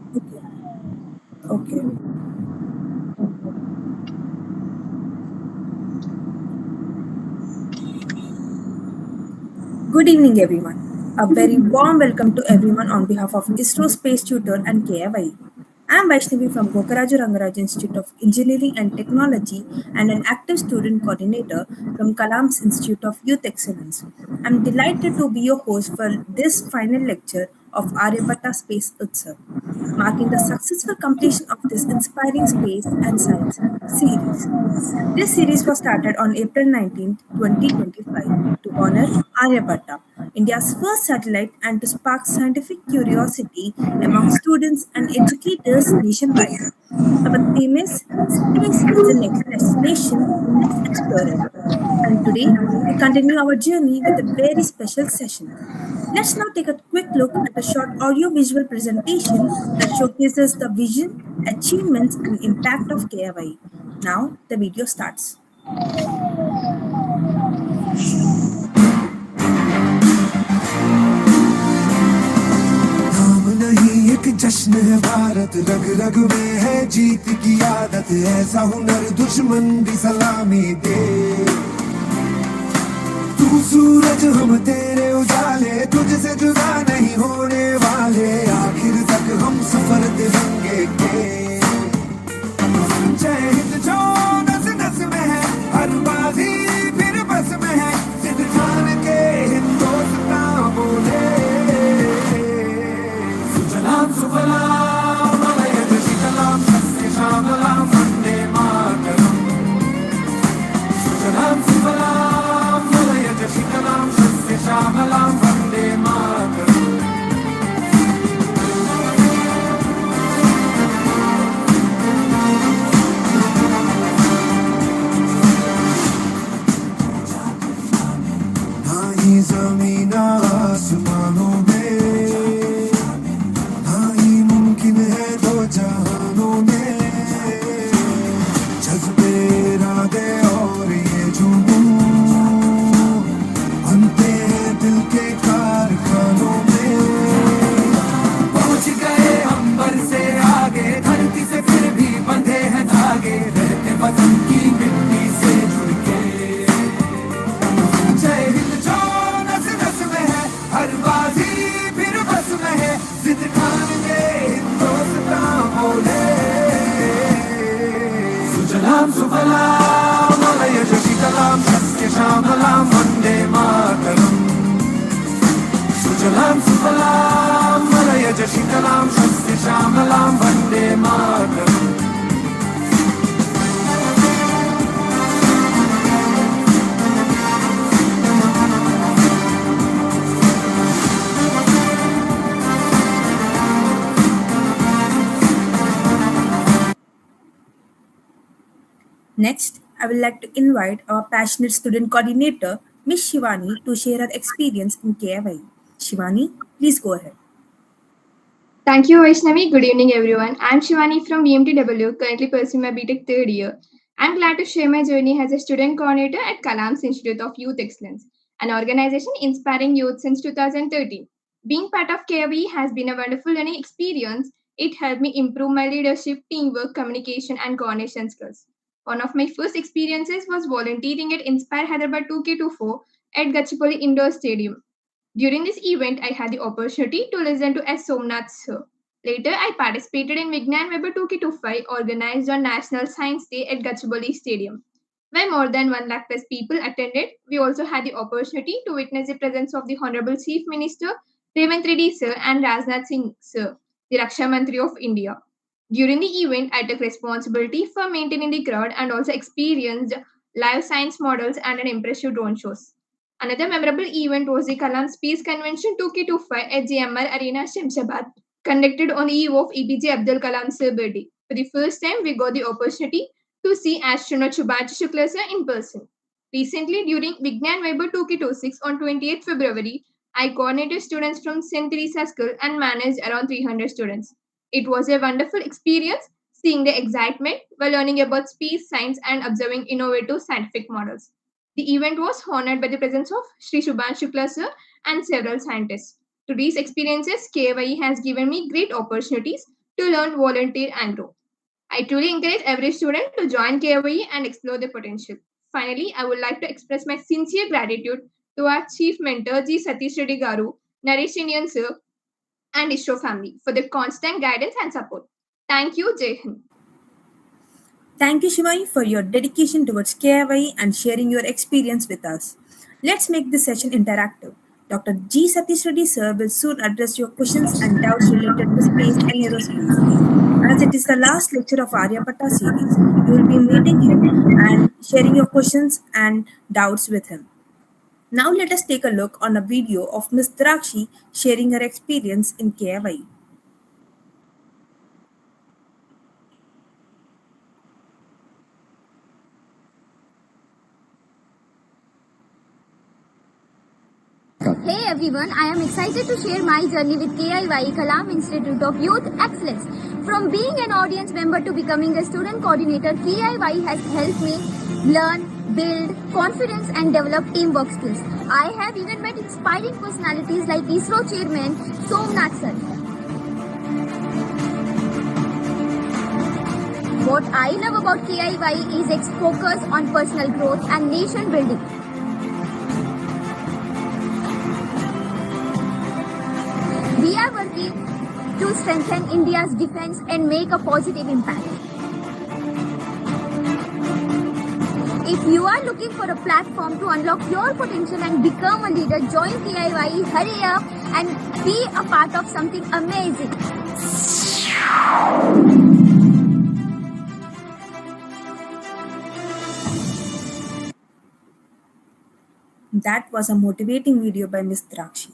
Okay. Okay. Good evening, everyone. A very warm welcome to everyone on behalf of ISRO Space Tutor and KIYE. I am Vaishnavi from Gokaraju Rangaraj Institute of Engineering and Technology and an active student coordinator from Kalam's Institute of Youth Excellence. I am delighted to be your host for this final lecture of Aryabhata Space Utsav, marking the successful completion of this inspiring space and science series. This series was started on April 19, 2025 to honor Aryabhata, India's first satellite, and to spark scientific curiosity among students and educators nationwide. Our theme is Space is the next destination, let's explore it. And today, we continue our journey with a very special session. Let's now take a quick look at a short audio-visual presentation that showcases the vision, achievements, and impact of KIY. Now, the video starts. नाम नहीं एक जश्न है भारत, रग रग में है जीत की आदत, ऐसा हुनर दुश्मन भी सलामी दे। तू सूरज हम तेरे उजाले, तुझसे जुदा नहीं होने वाले, आखिर तक हम सफर तिरंगे के। जय हिंद जो नस नस में है, हर बाजी फिर बस में है, जिद ठान के हिंदुस्तान बोले। सुजलाम सुफलाम मलयज शीतलाम सस्य श्यामलाम वंदे मातरम। सुजलाम सुफलाम मलयज शीतलाम सस्य श्यामलाम वंदे मातरम। ना ही जमीन आसमानों में, ना ही मुमकिन है दो जहानों में, जज्बे इरादे और ये जुनून बनते हैं दिल के कारखानों में। पहुंच गए अंबर से आगे, धरती से फिर भी बंधे हैं धागे, रहते वतन की मिट्टी से जुड़ के। जय हिंद जो नस नस में है, हर बाजी फिर बस में है, जिद ठान के हिंदुस्तान बोले। सुजलाम सुफलाम मलयज शीतलाम सस्य श्यामलाम वंदे मातरम। सुजलाम सुफलाम मलयज शीतलाम सस्य श्यामलाम Vande Mataram. Next, I would like to invite our passionate student coordinator, Miss Shivani, to share her experience in KIY. Shivani, please go ahead. Thank you, Vaishnavi. Good evening, everyone. I'm Shivani from VMTW, currently pursuing my BTech third year. I'm glad to share my journey as a student coordinator at Kalam's Institute of Youth Excellence, an organization inspiring youth since 2013. Being part of KIYE has been a wonderful learning experience. It helped me improve my leadership, teamwork, communication, and coordination skills. One of my first experiences was volunteering at Inspire Hyderabad 2K24 at Gachipoli Indoor Stadium. During this event, I had the opportunity to listen to S. Somnath sir. Later, I participated in Vignan Weber 2K25 organized on National Science Day at Gachibowli Stadium, where more than 1 lakh plus people attended. We also had the opportunity to witness the presence of the Honorable Chief Minister Revant Reddy sir and Rajnath Singh sir, the Raksha Mantri of India. During the event, I took responsibility for maintaining the crowd and also experienced live science models and an impressive drone shows. Another memorable event was the Kalam Space Convention 2K25 at GMR Arena, Shemshabad, conducted on the eve of APJ Abdul Kalam's birthday. For the first time, we got the opportunity to see astronaut Subhash Shukla sir in person. Recently, during Vignan Weber 2K26 on 28th February, I coordinated students from St. Teresa School and managed around 300 students. It was a wonderful experience seeing the excitement while learning about space science and observing innovative scientific models. The event was honored by the presence of Sri Subhash Shukla sir and several scientists. To these experiences, KYE has given me great opportunities to learn, volunteer, and grow. I truly encourage every student to join KIYE and explore their potential. Finally, I would like to express my sincere gratitude to our chief mentor, G. Satheesh Reddy Garu, Naresh Indian sir, and ISRO family for their constant guidance and support. Thank you, Jai Hind. Thank you, Shivani, for your dedication towards KIYE and sharing your experience with us. Let's make this session interactive. Dr. G. Satheesh Reddy sir will soon address your questions and doubts related to space and aerospace. As it is the last lecture of Aryabhata series, you will be meeting him and sharing your questions and doubts with him. Now let us take a look on a video of Ms. Drakshi sharing her experience in KIYE. Hey everyone, I am excited to share my journey with KIYE Kalam Institute of Youth Excellence. From being an audience member to becoming a student coordinator, KIYE has helped me learn, build confidence and develop teamwork skills. I have even met inspiring personalities like ISRO Chairman Somnath sir. What I love about KIYE is its focus on personal growth and nation building. We are working to strengthen India's defense and make a positive impact. If you are looking for a platform to unlock your potential and become a leader, join KIYE, hurry up and be a part of something amazing. That was a motivating video by Ms. Drakshi.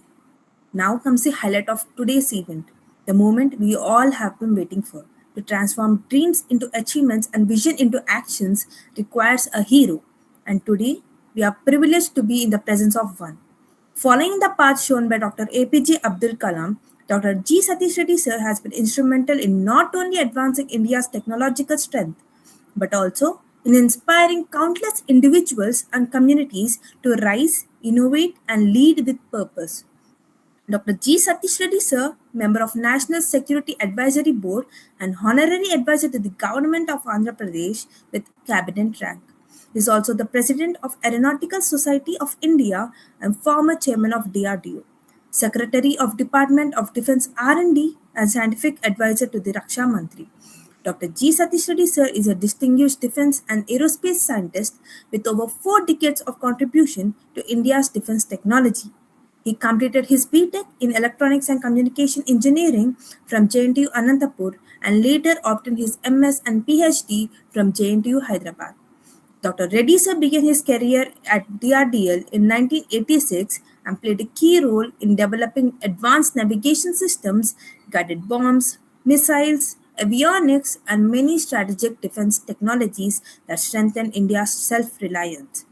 Now comes the highlight of today's event, the moment we all have been waiting for. To transform dreams into achievements and vision into actions requires a hero. And today, we are privileged to be in the presence of one. Following the path shown by Dr. APJ Abdul Kalam, Dr. G. Satheesh Reddy sir has been instrumental in not only advancing India's technological strength, but also in inspiring countless individuals and communities to rise, innovate, and lead with purpose. Dr. G. Satheesh Reddy sir, member of National Security Advisory Board and honorary advisor to the government of Andhra Pradesh with cabinet rank. He is also the president of Aeronautical Society of India and former chairman of DRDO, secretary of Department of Defense R&D and scientific advisor to the Raksha Mantri. Dr. G. Satheesh Reddy sir is a distinguished defense and aerospace scientist with over 4 decades of contribution to India's defense technology. He completed his B.Tech in Electronics and Communication Engineering from JNTU Anantapur and later obtained his MS and PhD from JNTU Hyderabad. Dr. Reddy sir began his career at DRDL in 1986 and played a key role in developing advanced navigation systems, guided bombs, missiles, avionics, and many strategic defense technologies that strengthen India's self-reliance.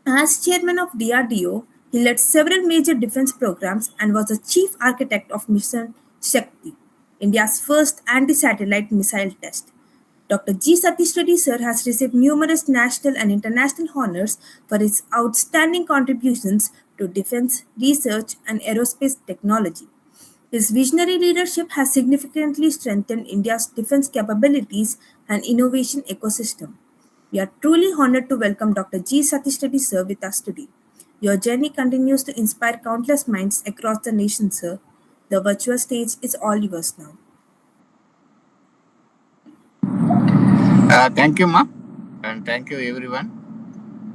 As chairman of DRDO, he led several major defense programs and was the chief architect of Mission Shakti, India's first anti-satellite missile test. Dr. G. Satheesh Reddy sir has received numerous national and international honors for his outstanding contributions to defense, research, and aerospace technology. His visionary leadership has significantly strengthened India's defense capabilities and innovation ecosystem. We are truly honored to welcome Dr. G. Satheesh Reddy sir with us today. Your journey continues to inspire countless minds across the nation, sir. The virtual stage is all yours now. Thank you, Ma, and thank you, everyone.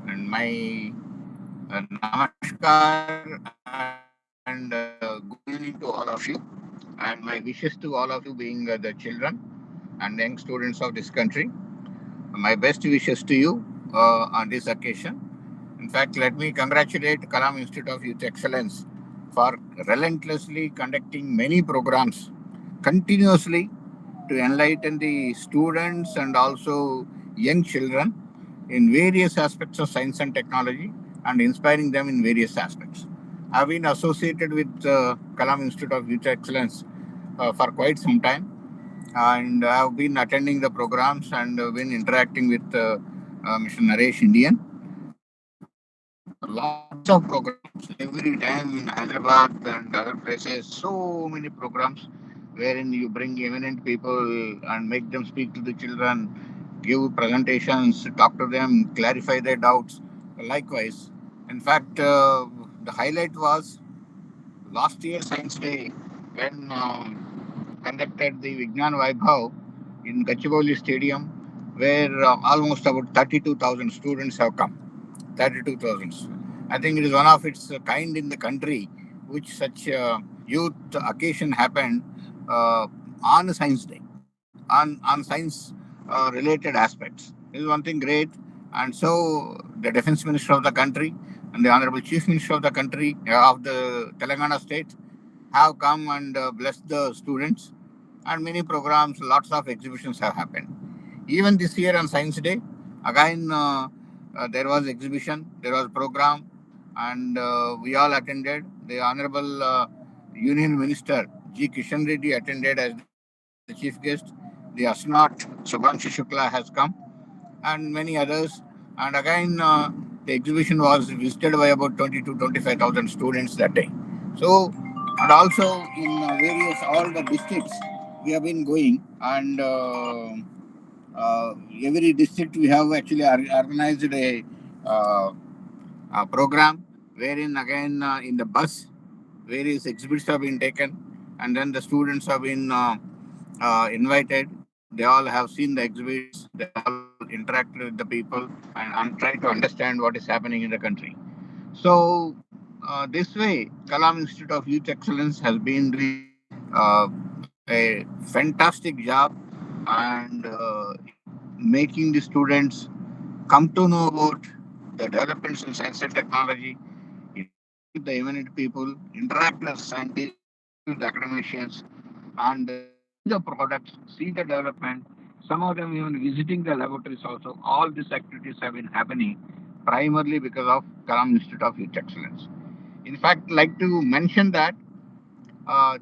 And my namaskar and good evening to all of you. And my wishes to all of you, being the children and young students of this country. My best wishes to you on this occasion. In fact, let me congratulate Kalam Institute of Youth Excellence for relentlessly conducting many programs continuously to enlighten the students and also young children in various aspects of science and technology and inspiring them in various aspects. I've been associated with Kalam Institute of Youth Excellence for quite some time, and I've been attending the programs and been interacting with Mr. Naresh Indian. Lots of programs every time in Hyderabad and other places, so many programs wherein you bring eminent people and make them speak to the children, give presentations, talk to them, clarify their doubts. Likewise, in fact, the highlight was last year Science Day when conducted the Vignan Vaibhav in Gachibowli Stadium, where almost about 32,000 students have come. 32,000. I think it is one of its kind in the country, which such youth occasion happened uh, on Science Day, on science related aspects. This is one thing great. And so the Defense Minister of the country and the Honorable Chief Minister of the country of the Telangana state have come and blessed the students, and many programs, lots of exhibitions have happened. Even this year on Science Day, again there was exhibition, there was program, and we all attended. The Honorable Union Minister G. Kishan Reddy attended as the chief guest. The astronaut Subhanshu Shukla has come, and many others. And again, the exhibition was visited by about 20 to 25,000 students that day. So, and also in various all the districts, we have been going, and every district we have actually organized uh, a program wherein again in the bus various exhibits have been taken, and then the students have been invited. They all have seen the exhibits, they all interacted with the people, and trying to understand what is happening in the country. So, this way, Kalam Institute of Youth Excellence has been doing a fantastic job, and making the students come to know about the developments in science and technology, interact with the eminent people, interact with scientists, interact with academicians, and see the products, see the development. Some of them even visiting the laboratories also. All these activities have been happening primarily because of Kalam Institute of Youth Excellence. In fact, like to mention that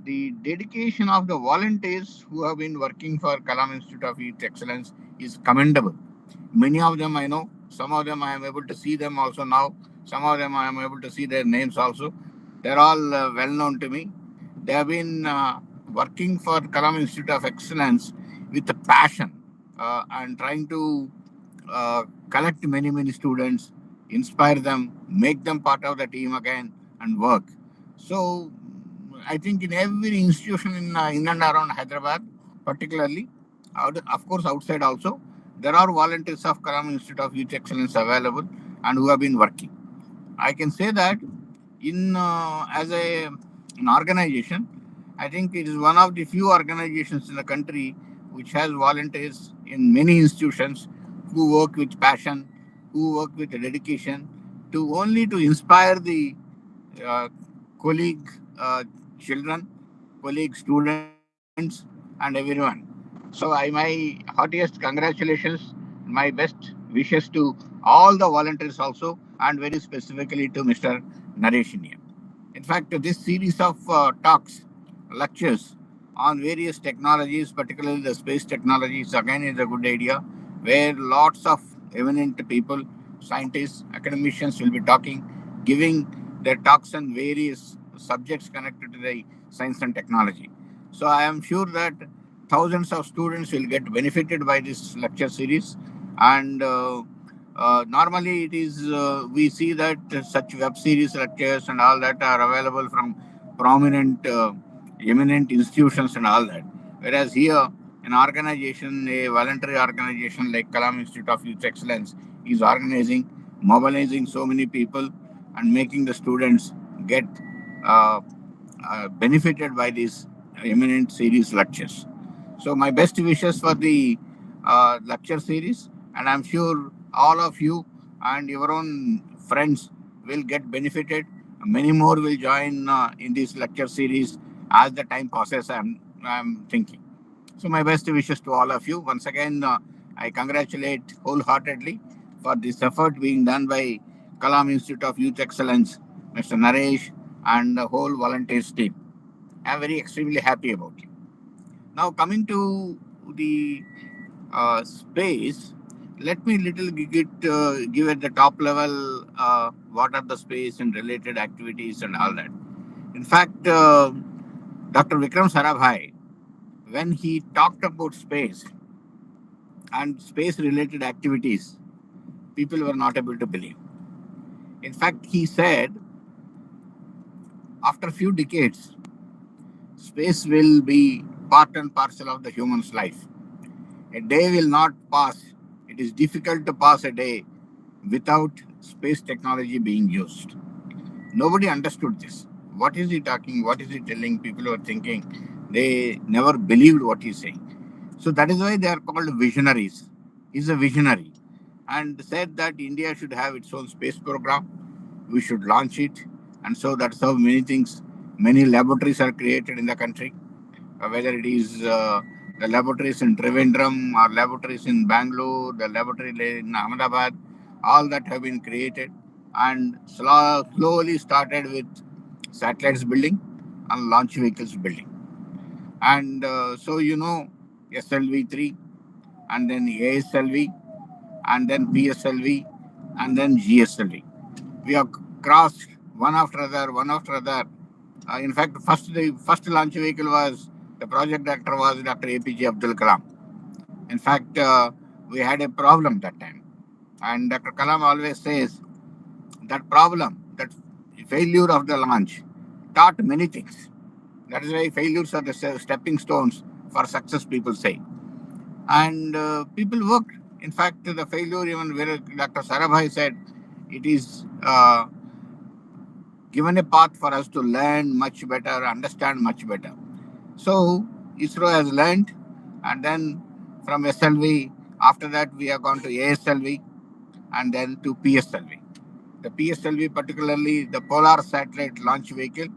the dedication of the volunteers who have been working for Kalam Institute of Youth Excellence is commendable. Many of them I know, some of them I am able to see them also now, some of them I am able to see their names also. They're all well known to me. They have been working for Kalam Institute of Excellence with a passion, and trying to collect many, many students, inspire them, make them part of the team again, and work. So, I think in every institution in and around Hyderabad, particularly, of course, outside also, there are volunteers of Kalam Institute of Youth Excellence available and who have been working. I can say that in as an organization, I think it is one of the few organizations in the country which has volunteers in many institutions who work with passion, who work with dedication, to only to inspire the uh, colleague children, colleague students, and everyone. So I my heartiest congratulations, my best wishes to all the volunteers also, and very specifically to Mr. Naresh India. In fact, this series of talks, lectures on various technologies, particularly the space technologies, again is a good idea, where lots of eminent people, scientists, academicians will be talking, giving their talks on various subjects connected to the science and technology. So I am sure that thousands of students will get benefited by this lecture series, and normally it is we see that such web series lectures and all that are available from prominent eminent institutions and all that, whereas here an organization, a voluntary organization like Kalam Institute of Youth Excellence is organizing, mobilizing so many people, and making the students get uh, benefited by these eminent series lectures. So my best wishes for the lecture series, and I'm sure all of you and your own friends will get benefited. Many more will join in this lecture series as the time passes. I'm thinking. So my best wishes to all of you. Once again, I congratulate wholeheartedly for this effort being done by Kalam Institute of Youth Excellence, Mr. Naresh, and the whole volunteers team. I'm very extremely happy about it. Now coming to the space, let me little give at the top level what are the space and related activities and all that. In fact, Dr. Vikram Sarabhai when he talked about space and space related activities, people were not able to believe. In fact, he said after a few decades, space will be part and parcel of the human's life. A day will not pass. It is difficult to pass a day without space technology being used. Nobody understood this. What is he talking? What is he telling? People were thinking. They never believed what he's saying. So that is why they are called visionaries. He's a visionary and said that India should have its own space program. We should launch it. And so that's how many things, many laboratories are created in the country, whether it is the laboratories in Trivandrum or laboratories in Bangalore, the laboratory in Ahmedabad, all that have been created and slowly started with satellites building and launch vehicles building. And SLV 3 and then ASLV and then PSLV and then GSLV. We have crossed one after other, one after other. In fact, the first launch vehicle was the project director was Dr. APJ Abdul Kalam. In fact, we had a problem that time, and Dr. Kalam always says that problem, that failure of the launch, taught many things. That is why failures are the stepping stones for success. People say, and people worked. In fact, the failure, even where Dr. Sarabhai said, it is given a path for us to learn much better, understand much better. So ISRO has learned, and then from SLV, after that we have gone to ASLV and then to PSLV. The PSLV, particularly the Polar Satellite Launch Vehicle,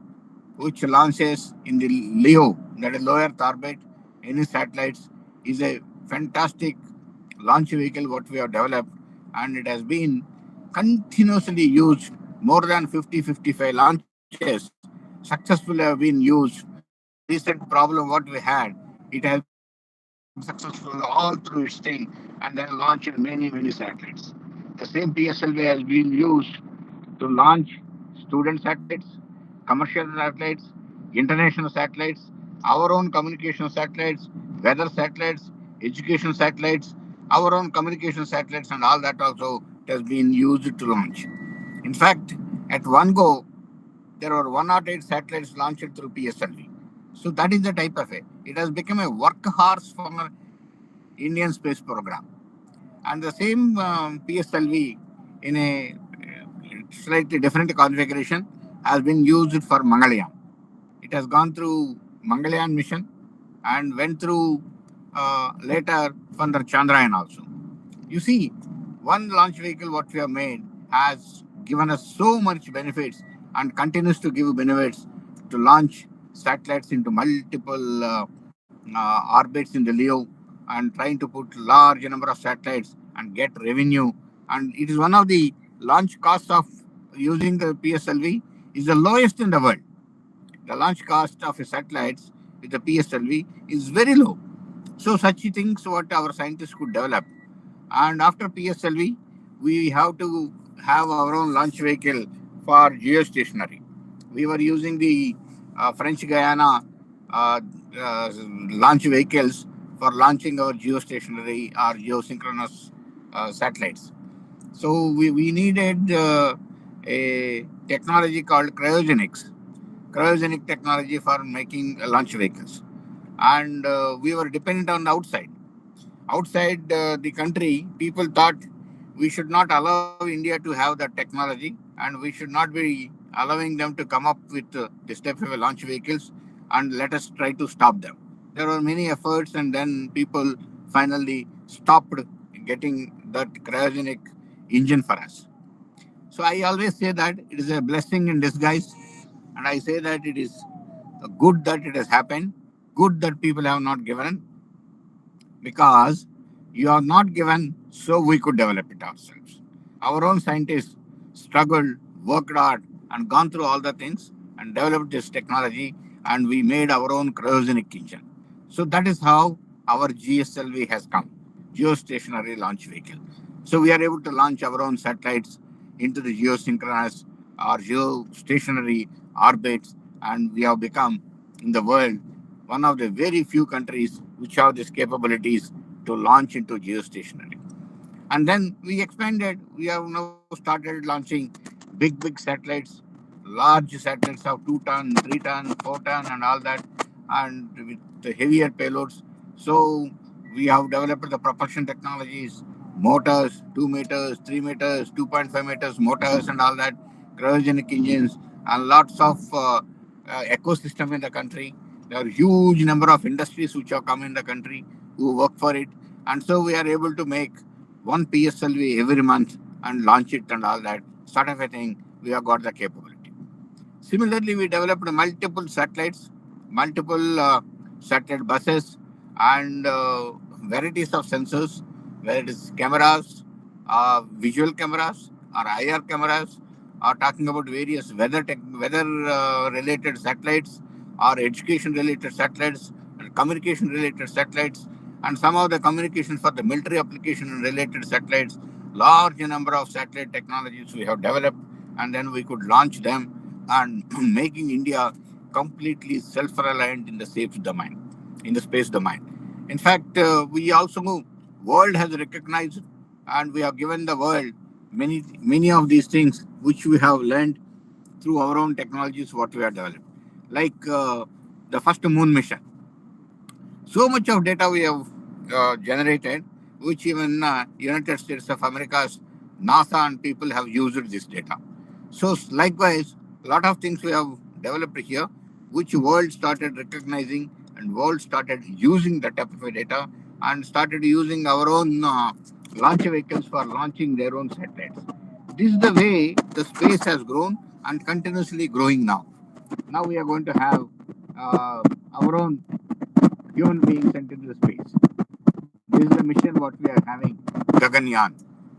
which launches in the LEO, that is low Earth orbit, any satellites, is a fantastic launch vehicle what we have developed, and it has been continuously used. More than 50-55 launches successfully have been used. Even the recent problem what we had, it has been successful all through its thing and then launched many satellites. The same PSLV has been used to launch student satellites, commercial satellites, international satellites, our own communication satellites, weather satellites, education satellites, our own communication satellites, and all that also has been used to launch. In fact, at one go, there were 108 satellites launched through PSLV. So that is the type of it. It has become a workhorse for Indian space program. And the same PSLV in a slightly different configuration has been used for Mangalyaan. It has gone through Mangalyaan mission and went through later for the Chandrayaan also. You see, one launch vehicle what we have made has given us so much benefits and continues to give benefits to launch satellites into multiple orbits in the LEO and trying to put large number of satellites and get revenue. And it is one of the launch costs of using the PSLV is the lowest in the world. The launch cost of a satellites with the PSLV is very low. So such things what our scientists could develop. And after PSLV, we have to have our own launch vehicle for geostationary. We were using the French Guyana uh, uh, launch vehicles for launching our geostationary or geosynchronous satellites. So we needed a technology called cryogenic technology for making launch vehicles. And we were dependent on the outside the country. People thought we should not allow India to have that technology, and we should not be allowing them to come up with this type of launch vehicles, and let us try to stop them. There were many efforts, and then people finally stopped getting that cryogenic engine for us. So I always say that it is a blessing in disguise, and I say that it is good that it has happened, good that people have not given, because you are not given, so we could develop it ourselves. Our own scientists struggled, worked hard, and gone through all the things and developed this technology, and we made our own cryogenic engine. So that is how our GSLV has come, geostationary launch vehicle. So we are able to launch our own satellites into the geosynchronous or geostationary orbits, and we have become in the world one of the very few countries which have these capabilities to launch into geostationary. And then we expanded. We have now started launching big satellites, large satellites of 2 ton, 3 ton, 4 ton, and all that, and with the heavier payloads. So we have developed the propulsion technologies, motors, 2 meters, 3 meters, 2.5 meters motors, and all that, cryogenic engines, and lots of ecosystem in the country. There are huge number of industries which have come in the country who work for it, and so we are able to make one PSLV every month and launch it and all that sort of a thing. We have got the capability. Similarly, we developed multiple satellites, multiple satellite buses, and varieties of sensors, whether it is cameras, visual cameras, or IR cameras, or talking about various weather related satellites, or education related satellites, and communication related satellites, and some of the communication for the military application related satellites. Large number of satellite technologies we have developed, and then we could launch them and making India completely self-reliant in the safe domain, in the space domain. In fact, we also world has recognized, and we have given the world many of these things which we have learned through our own technologies what we have developed, like the first moon mission. So much of data we have generated, which even United States of America's NASA and people have used this data. So likewise, a lot of things we have developed here, which world started recognizing and world started using the type of data and started using our own launch vehicles for launching their own satellites. This is the way the space has grown and continuously growing now. Now we are going to have our own human beings sent into the space. This is the mission what we are having, Gaganyaan.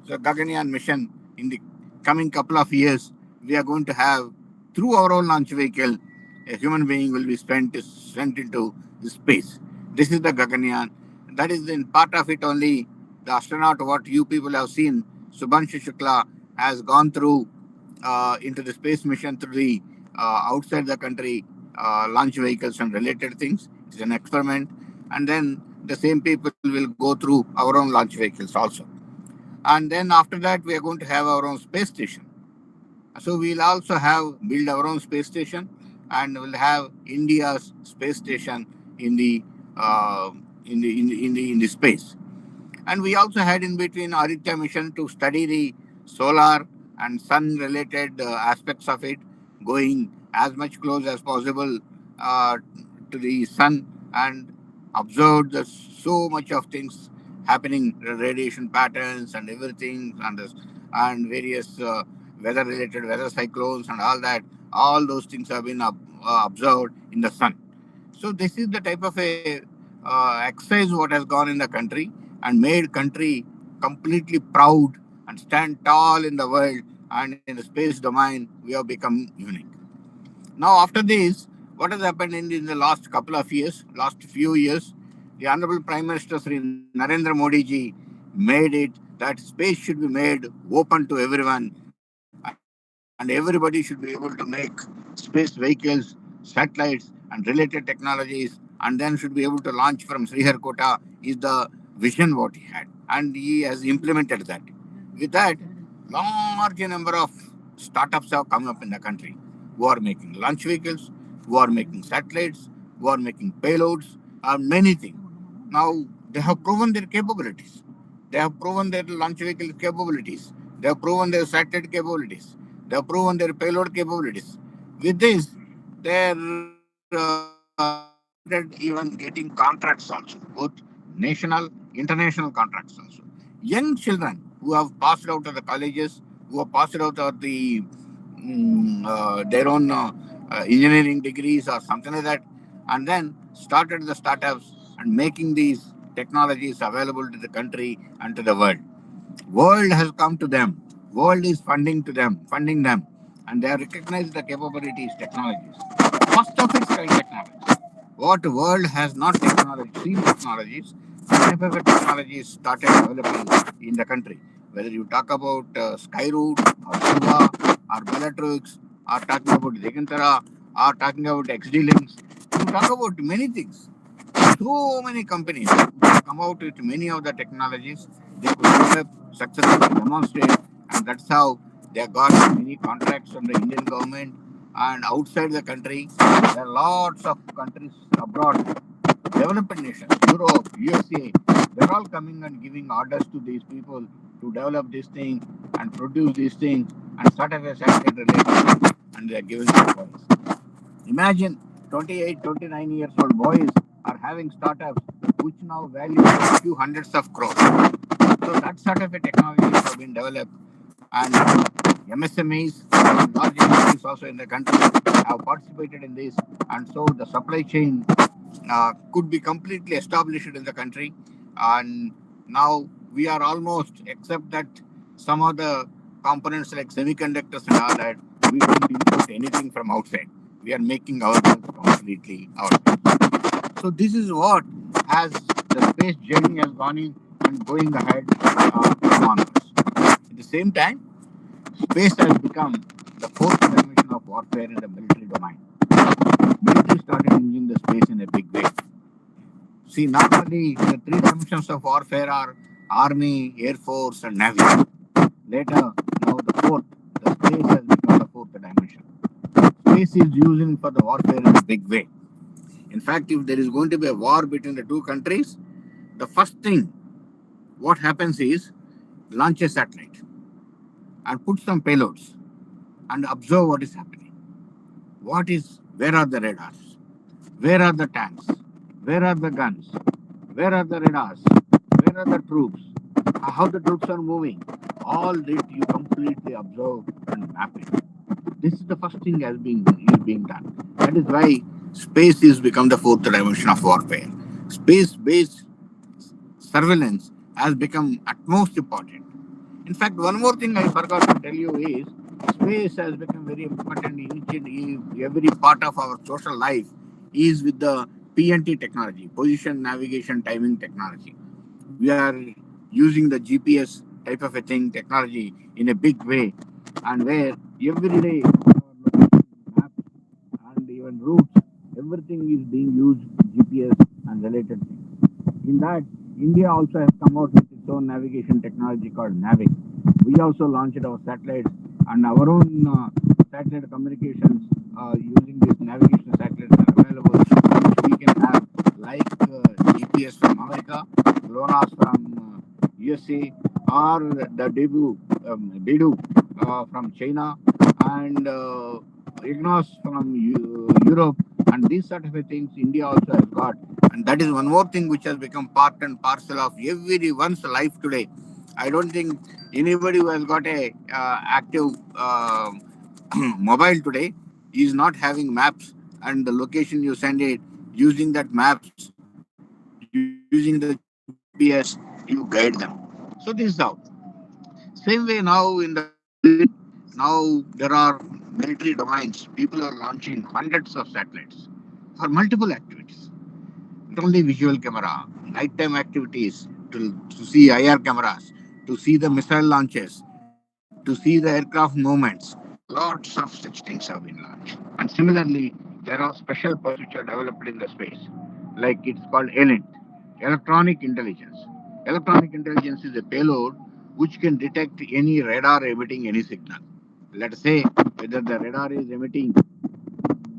So Gaganyaan mission in the coming couple of years, we are going to have through our own launch vehicle, a human being will be sent into the space. This is the Gaganyaan. That is in part of it only. The astronaut, what you people have seen, Subhanshu Shukla has gone through into the space mission through the outside the country launch vehicles and related things. It's an experiment, and then the same people will go through our own launch vehicles also. And then after that, we are going to have our own space station. So we'll also have build our own space station, and we'll have India's space station in the uh, in the space. And we also had in between Aditya mission to study the solar and sun related aspects of it, going as much close as possible uh, to the sun and observed the, so much of things happening, radiation patterns and everything, and various weather related weather cyclones and all that. All those things have been observed in the sun. So this is the type of a exercise what has gone in the country and made country completely proud and stand tall in the world, and in the space domain we have become unique. Now after this, what has happened in the last couple of years, last few years, the Honorable Prime Minister Sri Narendra Modi ji made it that space should be made open to everyone, and everybody should be able to make space vehicles, satellites, and related technologies, and then should be able to launch from Sriharkota is the vision what he had, and he has implemented that. With that, large number of startups have come up in the country who are making launch vehicles, who are making satellites, who are making payloads, and many things. Now they have proven their capabilities. They have proven their launch vehicle capabilities. They have proven their satellite capabilities. They have proven their payload capabilities. With this, they started even getting contracts also, both national, international contracts also. Young children who have passed out of the colleges, who have passed out of the their own engineering degrees or something like that, and then started the startups and making these technologies available to the country and to the world. World has come to them. World is funding them, and they have recognized the capabilities, technologies. First of its kind technologies. What world has not seen technologies, type of technologies started developing in the country. Whether you talk about Skyroot or Shiva or Bellatrix or talking about Digantara or talking about XD links, You talk about many things. So many companies which come out with many of the technologies they could develop, successfully demonstrate, and that's how they got many contracts from the Indian government and outside the country. There are lots of countries abroad, developed nations, Europe, USA, they're all coming and giving orders to these people to develop this thing and produce these things and start up a satellite related and they're giving advice. Imagine 28, 29 years old boys are having startups which now value a few hundreds of crores. So that sort of a technology has been developed and MSMEs and large industries also in the country have participated in this and so the supply chain could be completely established in the country and now we are almost except that some of the components like semiconductors and all that we don't import anything from outside. We are making ourselves completely ourselves. So this is what as the space journey has gone in and going ahead onwards. At the same time, space has become the fourth dimension of warfare in the military domain. Military started using the space in a big way. See, normally the three dimensions of warfare are army, air force, and navy. Later, now the fourth, the space has become the fourth dimension. Space is used for the warfare in a big way. In fact, if there is going to be a war between the two countries, the first thing what happens is launch a satellite and put some payloads and observe what is happening. Where are the radars? Where are the tanks? Where are the guns? Where are the radars? Where are the troops? How the troops are moving? All that you completely observe and map it. This is the first thing is being done. That is why space is become the fourth dimension of warfare. Space-based surveillance has become utmost important. In fact, one more thing I forgot to tell you is space has become very important in each and every part of our social life is with the PNT technology, position, navigation, timing technology. We are using the GPS type of a thing, technology in a big way, and where every day maps and even routes, everything is being used GPS and related things. In that, India also has come out with its own navigation technology called Navic. We also launched our satellites and our own satellite communications using these navigation satellites are available, which we can have like GPS from America, GLONASS from USA, or the Beidou from China, and IGNOS from Europe, and these sort of things India also has got. And that is one more thing which has become part and parcel of everyone's life today. I don't think anybody who has got a active mobile today is not having maps and the location you send it using that maps, using the GPS, you guide them. So this is how. Same way now in the military, now there are military domains. People are launching hundreds of satellites for multiple activities. Not only visual camera, nighttime activities to see IR cameras, to see the missile launches, to see the aircraft movements. Lots of such things have been launched. And similarly, there are special parts which are developed in the space, like it's called ELINT, electronic intelligence. Electronic intelligence is a payload which can detect any radar emitting any signal. Let's say whether the radar is emitting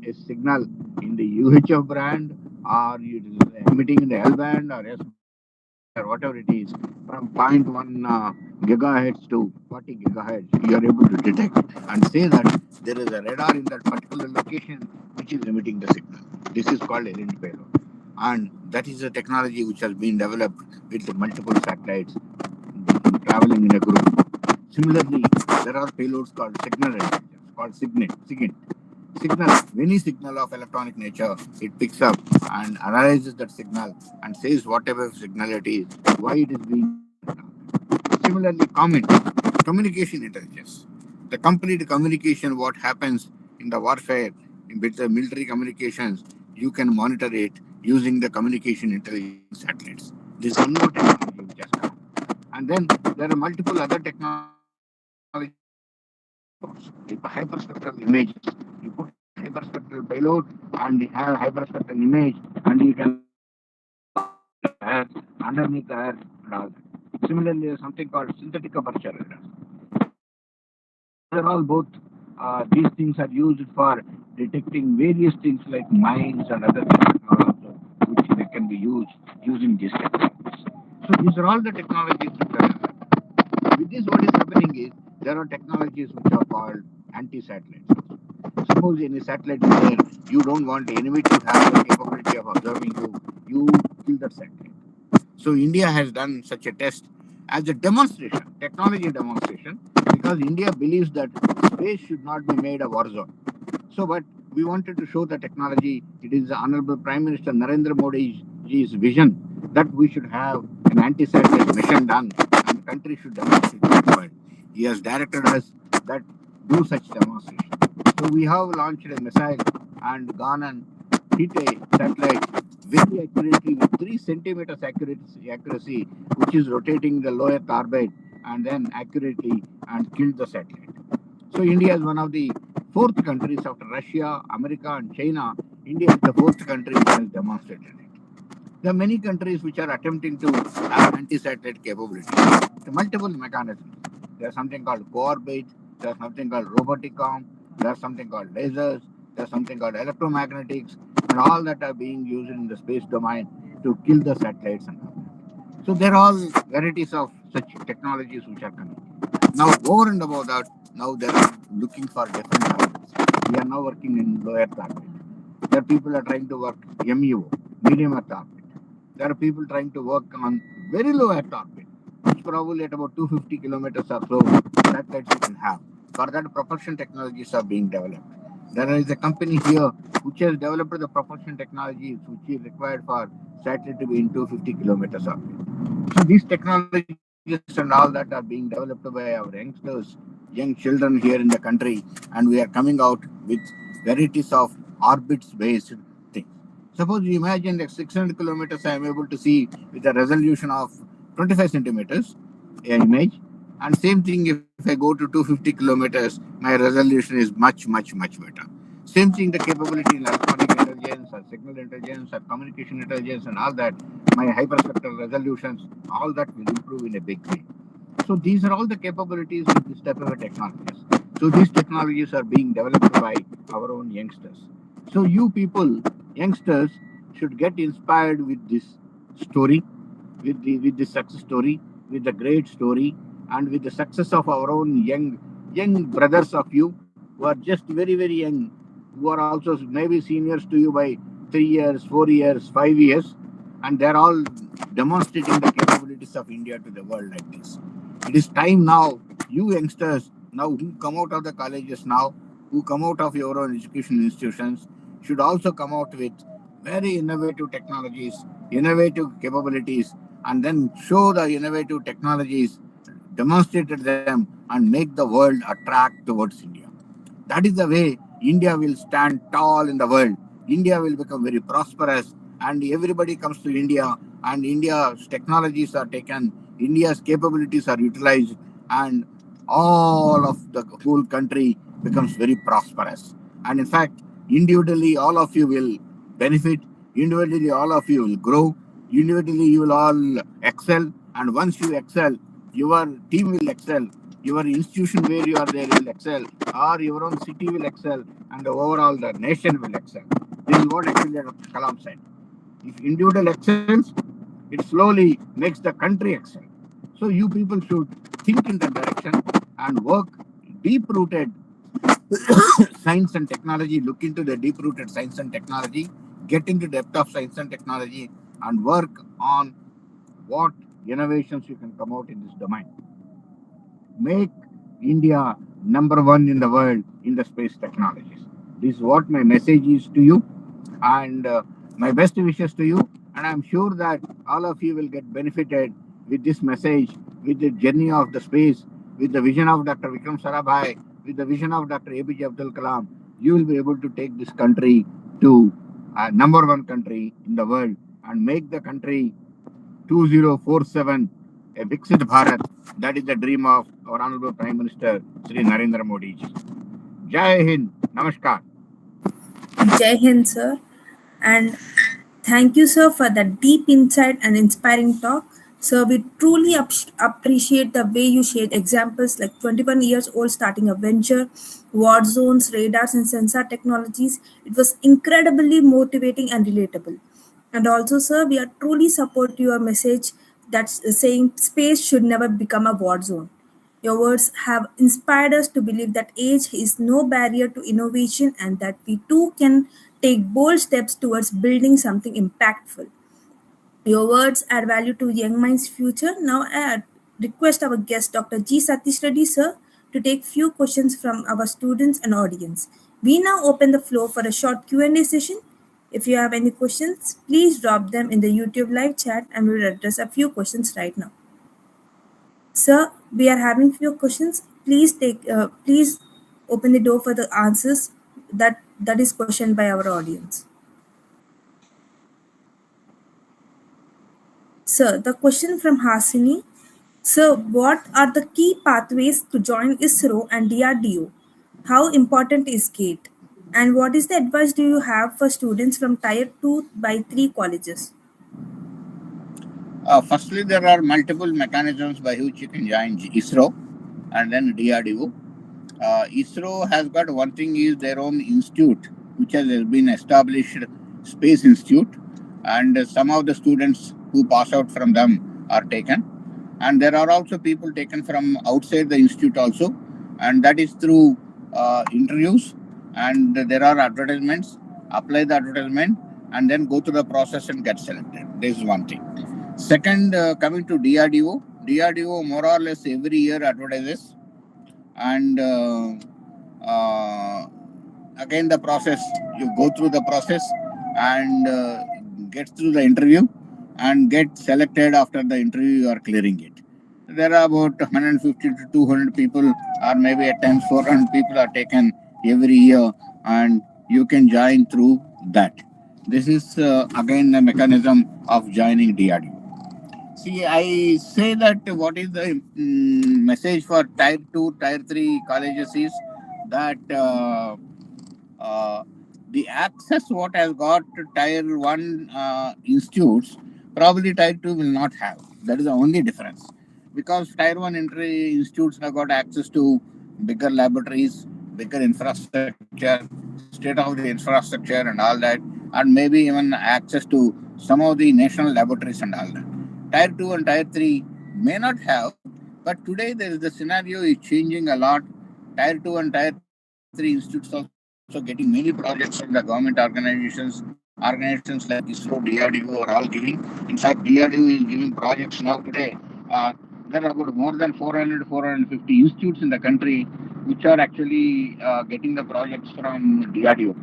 a signal in the UHF band or it is emitting in the L band or S band or whatever it is from zero point 0.1 gigahertz to 40 gigahertz, you are able to detect and say that there is a radar in that particular location which is emitting the signal. This is called errant payload. And that is a technology which has been developed with multiple satellites traveling in a group. Similarly, there are payloads called signal intelligence, called SIGINT. Signal, any signal of electronic nature, it picks up and analyzes that signal and says whatever signal it is, why it is being given. Similarly, communication intelligence. The complete communication, what happens in the warfare, with the military communications, you can monitor it using the communication intelligence satellites. This is one more technology which has come. And then there are multiple other technologies like hyperspectral images. You put hyperspectral images hyperspectral payload and have hyperspectral image, and you can air, underneath the air, and all that. Similarly, there's something called synthetic aperture radar. These are all both. These things are used for detecting various things like mines and other things, also, which they can be used using these technologies. So these are all the technologies which are. With this, what is happening is there are technologies which are called anti-satellites. Suppose any satellite is there, you don't want the enemy to have the capability of observing you, you kill that satellite. So India has done such a test as a demonstration, technology demonstration, because India believes that space should not be made a war zone. So, but we wanted to show the technology. It is the Honorable Prime Minister Narendra Modi's vision that we should have an anti-satellite mission done, and the country should demonstrate to the world. He has directed us that do such demonstration. So we have launched a missile and gone and hit a satellite very accurately with 3 centimeters accuracy, which is rotating the low Earth orbit, and then accurately and killed the satellite. So India is one of the fourth countries after Russia, America, and China. India is the fourth country which has demonstrated it. There are many countries which are attempting to have anti-satellite capability. There are multiple mechanisms. There's something called co-orbit. There's something called robotic arm. There's something called lasers. There's something called electromagnetics, and all that are being used in the space domain to kill the satellites and all that. So there are all varieties of such technologies which are coming. Now, over and above that, now they are looking for different orbits. We are now working in low Earth orbit. There are people are trying to work MEO, medium Earth orbit. There are people trying to work on very low Earth orbit, which probably at about 250 kilometers or so, satellites you can have. For that, propulsion technologies are being developed. There is a company here which has developed the propulsion technologies which is required for satellite to be in 250 kilometers orbit. So these technologies and all that are being developed by our youngsters, young children here in the country, and we are coming out with varieties of orbits-based things. Suppose you imagine that 600 kilometers I am able to see with a resolution of 25 centimeters image, and same thing if I go to 250 kilometers, my resolution is much better. Same thing, the capability in electronic intelligence or signal intelligence or communication intelligence and all that, my hyperspectral resolutions, all that will improve in a big way. So these are all the capabilities with this type of technologies. So these technologies are being developed by our own youngsters. So you people, youngsters, should get inspired with this story, with the success story, with the great story, and with the success of our own young brothers of you who are just very young, who are also maybe seniors to you by 3 years, 4 years, 5 years, and they're all demonstrating the capabilities of India to the world like this. It is time now, you youngsters, now who come out of the colleges now, who come out of your own education institutions, should also come out with very innovative technologies, innovative capabilities, and then show the innovative technologies, demonstrated them, and make the world attract towards India. That is the way India will stand tall in the world. India will become very prosperous, and everybody comes to India, and India's technologies are taken, India's capabilities are utilized, and all of the whole country becomes very prosperous. And in fact, individually, all of you will benefit, individually, all of you will grow, individually, you will all excel, and once you excel, your team will excel, your institution where you are there will excel, or your own city will excel, and overall the nation will excel. This is what actually Kalam said. If individual excels, it slowly makes the country excel. So you people should think in that direction and work deep-rooted science and technology, look into the deep-rooted science and technology, get into depth of science and technology, and work on what innovations you can come out in this domain. Make India number one in the world in the space technologies. This is what my message is to you, and my best wishes to you. And I'm sure that all of you will get benefited with this message, with the journey of the space, with the vision of Dr. Vikram Sarabhai, with the vision of Dr. APJ Abdul Kalam. You will be able to take this country to a number one country in the world and make the country 2047 a Viksit Bharat. That is the dream of our Honorable Prime Minister Sri Narendra Modi ji. Jai Hind. Namaskar. Jai Hind, sir. And thank you, sir, for the deep insight and inspiring talk. Sir, we truly appreciate the way you shared examples like 21 years old starting a venture, war zones, radars, and sensor technologies. It was incredibly motivating and relatable. And also, sir, we are truly support your message that's saying space should never become a war zone. Your words have inspired us to believe that age is no barrier to innovation and that we too can take bold steps towards building something impactful. Your words add value to young minds' future. Now, I request our guest, Dr. G. Satheesh Reddy, sir, to take few questions from our students and audience. We now open the floor for a short Q&A session. If you have any questions, please drop them in the YouTube live chat and we'll address a few questions right now. Sir, we are having few questions. Please open the door for the answers that is questioned by our audience. Sir, the question from Hasini. Sir, what are the key pathways to join ISRO and DRDO? How important is GATE? And what is the advice do you have for students from Tier 2 by 3 colleges? Firstly, there are multiple mechanisms by which you can join ISRO and then DRDO. ISRO has got one thing is their own institute, which has been established, Space Institute, and some of the students who pass out from them are taken. And there are also people taken from outside the institute also, and that is through interviews, and there are advertisements, apply the advertisement, and then go through the process and get selected. This is one thing. Second, coming to DRDO more or less every year advertises, and again the process, you go through the process and get through the interview and get selected. After the interview you are clearing it. There are about 150 to 200 people, or maybe at times 400 people are taken every year, and you can join through that. This is again the mechanism of joining DRDO. See, I say that what is the message for Tier 2, Tier 3 colleges is that uh, the access what has got to Tier 1 institutes, probably Tier 2 will not have. That is the only difference. Because Tier 1 entry institutes have got access to bigger laboratories, bigger infrastructure, state-of-the infrastructure and all that, and maybe even access to some of the national laboratories and all that. Tier 2 and Tier 3 may not have, but today there is the scenario is changing a lot. Tier 2 and Tier 3 institutes also getting many projects from the government organizations like ISRO, DRDO are all giving. In fact, DRDO is giving projects now today. There are about more than 450 institutes in the country which are actually getting the projects from DRDO.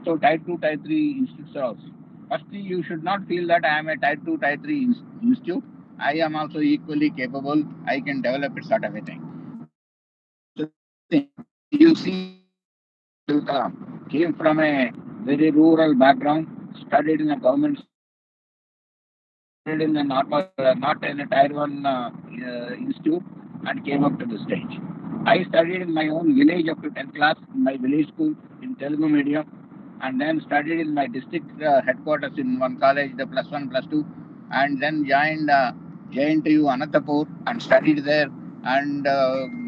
So Tier 2, Tier 3 institutes are also. Firstly, you should not feel that I am a Tier 2, Tier 3 institute. I am also equally capable. I can develop it, sort of a thing. So this is the thing. You see, Abdul Kalam came from a very rural background, studied in a government school, studied in a not in a Tier 1 institute, and came up to the stage. I studied in my own village up to 10th class in my village school in Telugu medium, and then studied in my district headquarters in one college, the plus one, plus two, and then joined JNTU Anantapur and studied there, and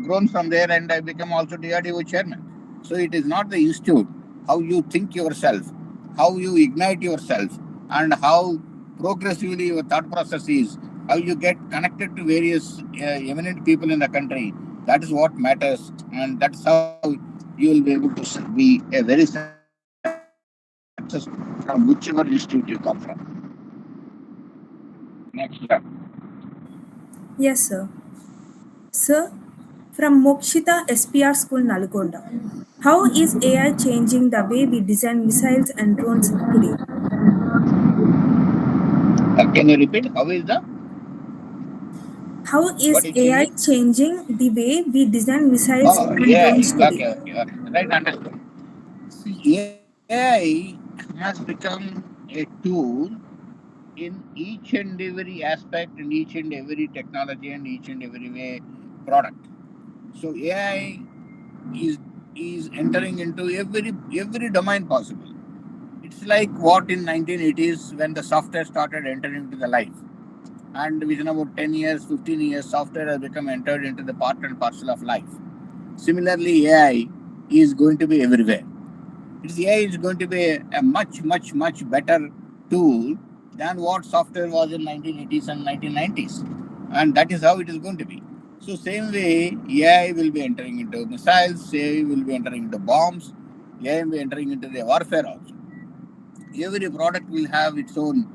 grown from there, and I became also DRDO chairman. So it is not the institute, how you think yourself, how you ignite yourself, and how progressively your thought process is, how you get connected to various eminent people in the country. That is what matters, and that's how you will be able to be a very successful from whichever institute you come from. Next step. Yes, sir. Sir, from Mokshita SPR School, Nalgonda. How is AI changing the way we design missiles and drones today? Can you repeat? How is the How what is is AI changing? changing the way we design missiles Oh, and yeah. drones today? Okay. Right, understood. See, AI has become a tool in each and every aspect, in each and every technology, and each and every way product. So AI is entering into every domain possible. It's like what in 1980s when the software started entering into the life. And within about 10 years, 15 years, software has become entered into the part and parcel of life. Similarly, AI is going to be everywhere. AI is going to be a much, much, much better tool than what software was in 1980s and 1990s. And that is how it is going to be. So same way, AI will be entering into missiles, AI will be entering into bombs, AI will be entering into the warfare also. Every product will have its own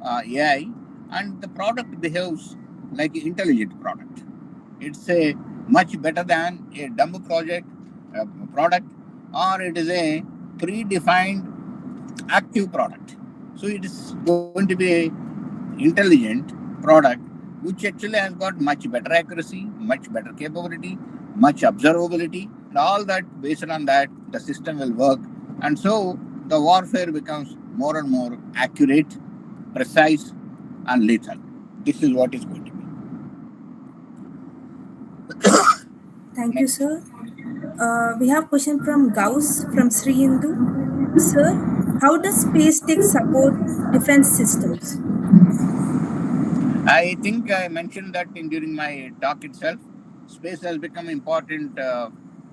AI, and the product behaves like an intelligent product. It's a much better than a dumb product, or it is a predefined active product. So it is going to be a intelligent product which actually has got much better accuracy, much better capability, much observability, and all that. Based on that, the system will work, and so the warfare becomes more and more accurate, precise, and lethal. This is what is going to be. Thank you, Next. sir. We have question from Gauss from Sri Hindu. Sir, how does space tech support defense systems? I think I mentioned that during my talk itself. Space has become important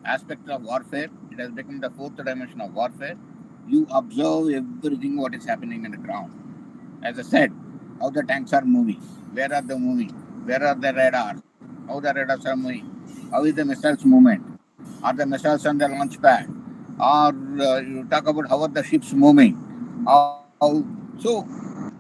aspect of warfare. It has become the fourth dimension of warfare. You observe everything what is happening on the ground. As I said, how the tanks are moving, where are they moving, where are the radars, how the radars are moving, how is the missiles movement, are the missiles on the launch pad, or you talk about how are the ships moving, how so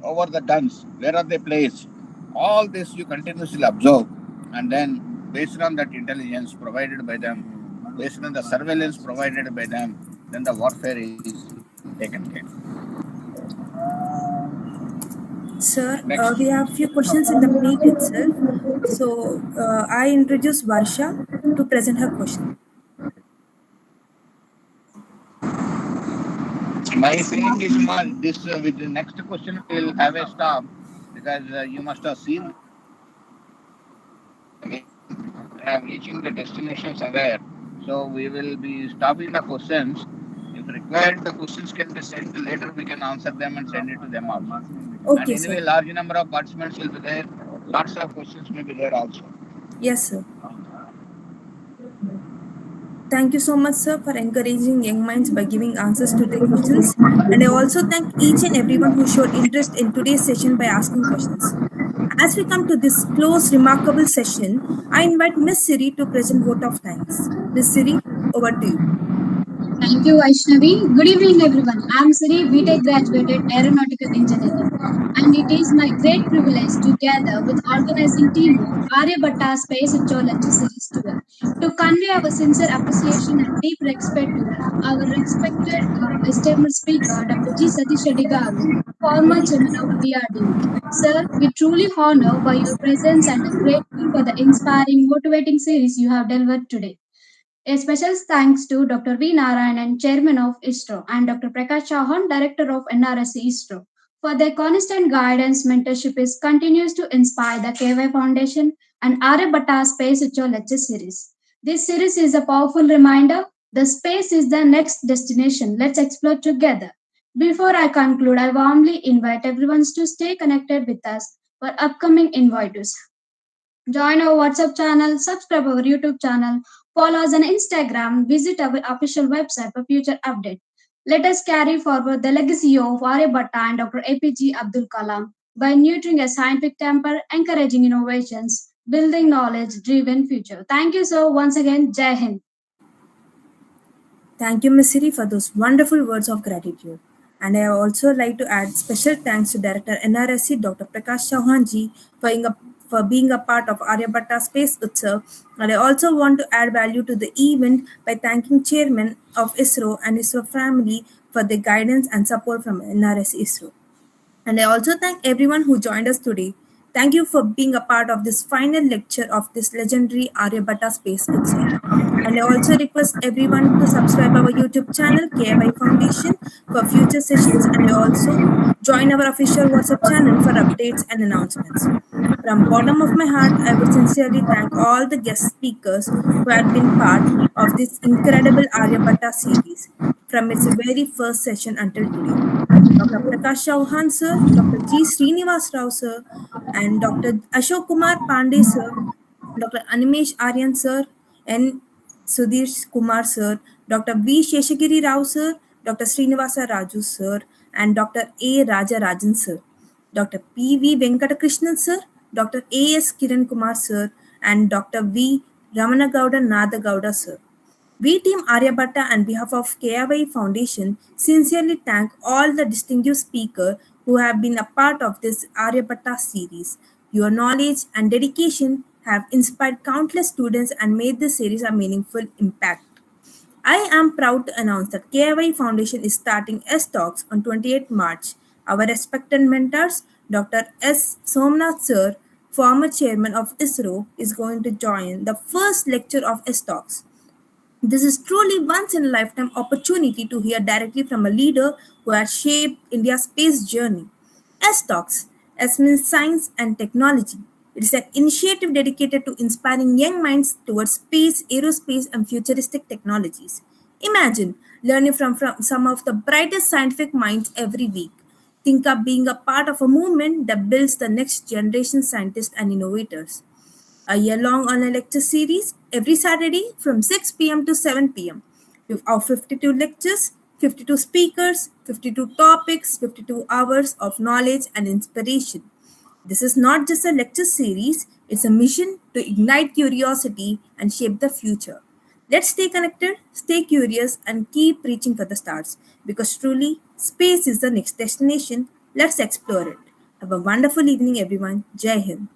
over the guns, where are they placed, all this you continuously observe, and then based on that intelligence provided by them, based on the surveillance provided by them, then the warfare is taken care. Sir, Next. we have few questions in the meet itself. So I introduce Varsha to present her question. My feeling is this with the next question we'll have a stop because you must have seen reaching the destinations aware. So we will be stopping the questions. If required, the questions can be sent later. We can answer them and send it to them also. And Okay, sir. anyway, large number of participants will be there. Lots of questions may be there also. Yes, sir. Thank you so much, sir, for encouraging young minds by giving answers to their questions. And I also thank each and everyone who showed interest in today's session by asking questions. As we come to this close, remarkable session, I invite Miss Siri to present vote of thanks. Miss Siri, over to you. Thank you, Vaishnavi. Good evening, everyone. I'm Siri, BTech graduated Aeronautical Engineering, and it is my great privilege together with organizing team of Aryabhata Space Lecture Series 12 to convey our sincere appreciation and deep respect to our respected esteemed speaker, Dr. G. Satheesh Reddy Garu, former chairman of DRDO. Sir, we truly honor by your presence and are grateful for the inspiring, motivating series you have delivered today. A special thanks to Dr. V. Narayanan, Chairman of ISRO, and Dr. Prakash Chauhan, Director of NRSC ISRO. For their constant guidance, mentorship is continues to inspire the KY Foundation and Aryabhatta Space Lecture Series. This series is a powerful reminder the space is the next destination. Let's explore together. Before I conclude, I warmly invite everyone to stay connected with us for upcoming inviters. Join our WhatsApp channel, subscribe our YouTube channel, follow us on Instagram, visit our official website for future updates. Let us carry forward the legacy of Aryabhatta and Dr. APJ Abdul Kalam by nurturing a scientific temper, encouraging innovations, building knowledge-driven future. Thank you so once again. Jai Hind. Thank you, Ms. Siri, for those wonderful words of gratitude. And I also like to add special thanks to Director NRSC Dr. Prakash Chauhan ji for being a part of Aryabhatta Space Utsav. And I also want to add value to the event by thanking Chairman of ISRO and ISRO family for the guidance and support from NRSC ISRO. And I also thank everyone who joined us today. Thank you for being a part of this final lecture of this legendary Aryabhatta Space Utsav. And I also request everyone to subscribe our YouTube channel, KIY Foundation, for future sessions. And I also join our official WhatsApp channel for updates and announcements. From bottom of my heart, I would sincerely thank all the guest speakers who had been part of this incredible Aryabhatta series. from its very first session until today. Dr. Prakash Chauhan sir, Dr. G. Srinivas Rao sir, and Dr. Ashok Kumar Pandey sir, Dr. Animesh Aryan sir, N. Sudhir Kumar sir, Dr. V. Sheshagiri Rao sir, Dr. Srinivasa Raju sir, and Dr. A. Raja Rajan sir, Dr. P. V. Venkatakrishnan sir, Dr. A. S. Kiran Kumar sir, and Dr. V. Ramanagowda Nadagowda sir. We Team Aryabhata on behalf of KIYE Foundation sincerely thank all the distinguished speakers who have been a part of this Aryabhata series. Your knowledge and dedication have inspired countless students and made this series a meaningful impact. I am proud to announce that KIY Foundation is starting S Talks on 28 March. Our respected mentors, Dr. S. Somnath Sir, former chairman of ISRO, is going to join the first lecture of S Talks. This is truly once in a lifetime opportunity to hear directly from a leader who has shaped India's space journey. S Talks, S means science and technology. It is an initiative dedicated to inspiring young minds towards space, aerospace, and futuristic technologies. Imagine learning from some of the brightest scientific minds every week. Think of being a part of a movement that builds the next generation scientists and innovators. A year long online lecture series every Saturday from 6 p.m. to 7 p.m. Of 52 lectures, 52 speakers, 52 topics, 52 hours of knowledge and inspiration. This is not just a lecture series, it's a mission to ignite curiosity and shape the future. Let's stay connected, stay curious, and keep reaching for the stars because truly, space is the next destination. Let's explore it. Have a wonderful evening, everyone. Jai Hind.